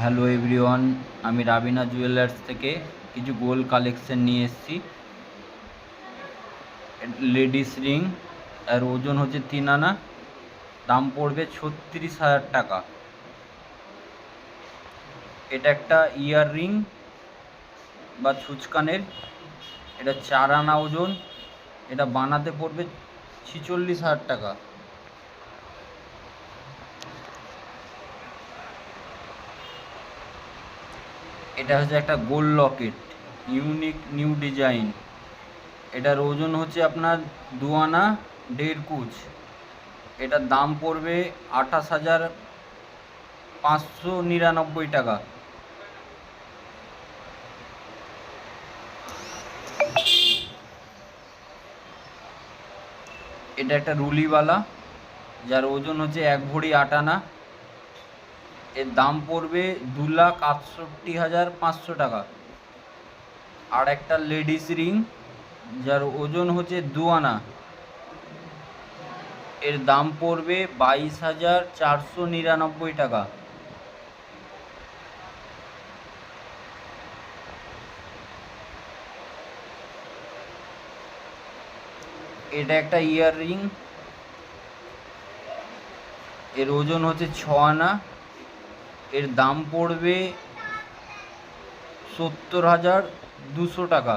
Hello everyone, আমি Rabina jewellers থেকে কিছু গোল্ড কালেকশন নিয়ে এসেছি। লেডিস রিং, আর ওজন হচ্ছে 3 আনা, দাম পড়বে 36,000 টাকা। এটা একটা ইয়ার রিং বা ছুঁচকানের, এটা 4 আনা ওজন, এটা বানাতে পড়বে 46,000 টাকা। এটা হচ্ছে একটা gold Locket, unique new design. এটার ওজন হচ্ছে আপনার 2 আনা 1.5 কুচ। এটার দাম পড়বে 28,599 টাকা। এটা একটা রুলিওয়ালা, যার ওজন হচ্ছে 1 ভরি 8 আনা। এর দাম পড়বে 2,68,500 টাকা। আর একটা লেডিস রিং, যার ওজন হচ্ছে 2 আনা, এর দাম পড়বে 22,499 টাকা। এটা একটা ইয়ার রিং, এর ওজন হচ্ছে 6 আনা, এর দাম পড়বে 70,200 টাকা।